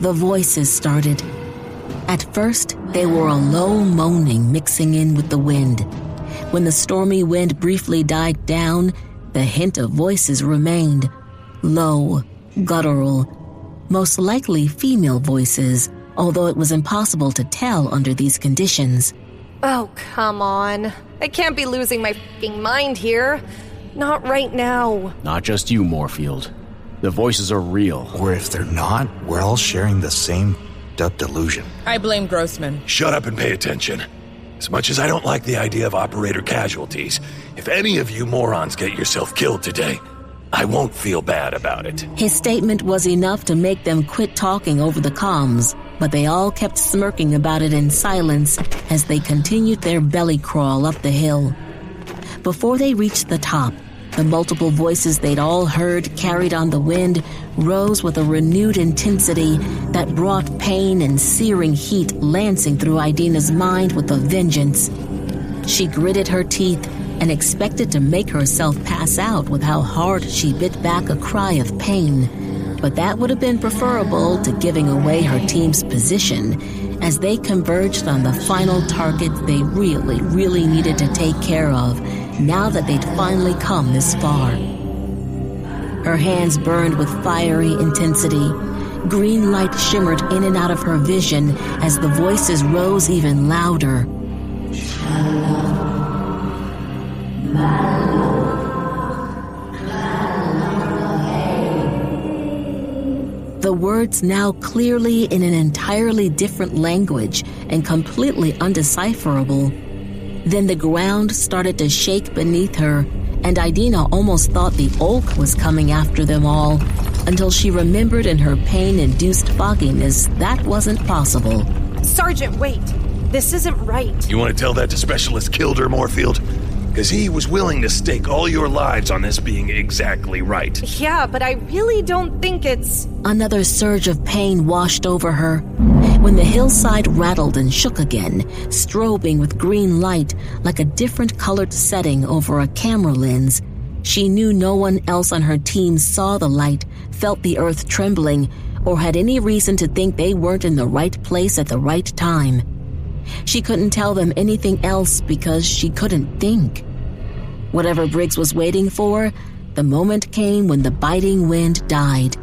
The voices started. At first, they were a low moaning mixing in with the wind. When the stormy wind briefly died down, the hint of voices remained. Low, guttural, most likely female voices, although it was impossible to tell under these conditions. Oh, come on. I can't be losing my f***ing mind here. Not right now. Not just you, Moorfield. The voices are real. Or if they're not, we're all sharing the same up delusion. I blame Grossman. Shut up and pay attention. As much as I don't like the idea of operator casualties, if any of you morons get yourself killed today, I won't feel bad about it. His statement was enough to make them quit talking over the comms, but they all kept smirking about it in silence as they continued their belly crawl up the hill. Before they reached the top, the multiple voices they'd all heard carried on the wind rose with a renewed intensity that brought pain and searing heat lancing through Idina's mind with a vengeance. She gritted her teeth and expected to make herself pass out with how hard she bit back a cry of pain, but that would have been preferable to giving away her team's position as they converged on the final target they really needed to take care of now that they'd finally come this far. Her hands burned with fiery intensity. Green light shimmered in and out of her vision as the voices rose even louder. The words now clearly in an entirely different language and completely undecipherable. Then the ground started to shake beneath her, and Idina almost thought the Olk was coming after them all, until she remembered in her pain-induced fogginess that wasn't possible. Sergeant, wait. This isn't right. You want to tell that to Specialist Kilder, Moorfield? Because he was willing to stake all your lives on this being exactly right. Yeah, but I really don't think it's... Another surge of pain washed over her. When the hillside rattled and shook again, strobing with green light like a different colored setting over a camera lens, she knew no one else on her team saw the light, felt the earth trembling, or had any reason to think they weren't in the right place at the right time. She couldn't tell them anything else because she couldn't think. Whatever Briggs was waiting for, the moment came when the biting wind died.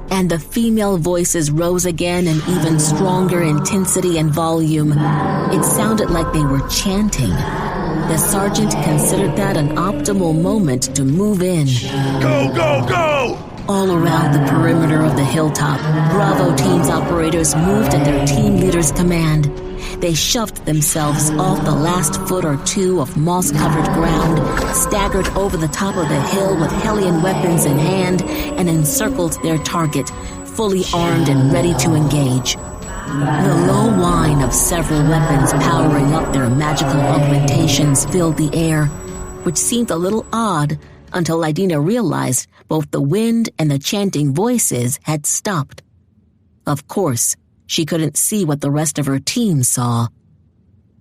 And the female voices rose again in even stronger intensity and volume. It sounded like they were chanting. The sergeant considered that an optimal moment to move in. Go, go, go! All around the perimeter of the hilltop, Bravo Team's operators moved at their team leader's command. They shoved themselves off the last foot or two of moss-covered ground, staggered over the top of the hill with Hellion weapons in hand, and encircled their target, fully armed and ready to engage. The low whine of several weapons powering up their magical augmentations filled the air, which seemed a little odd until Idina realized both the wind and the chanting voices had stopped. Of course, she couldn't see what the rest of her team saw.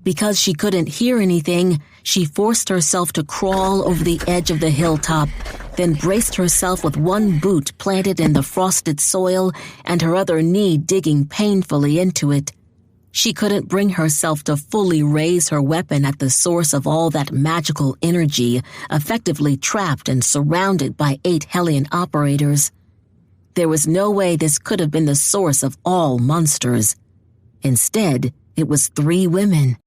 Because she couldn't hear anything, she forced herself to crawl over the edge of the hilltop, then braced herself with one boot planted in the frosted soil and her other knee digging painfully into it. She couldn't bring herself to fully raise her weapon at the source of all that magical energy, effectively trapped and surrounded by 8 Hellion operators. There was no way this could have been the source of all monsters. Instead, it was 3 women.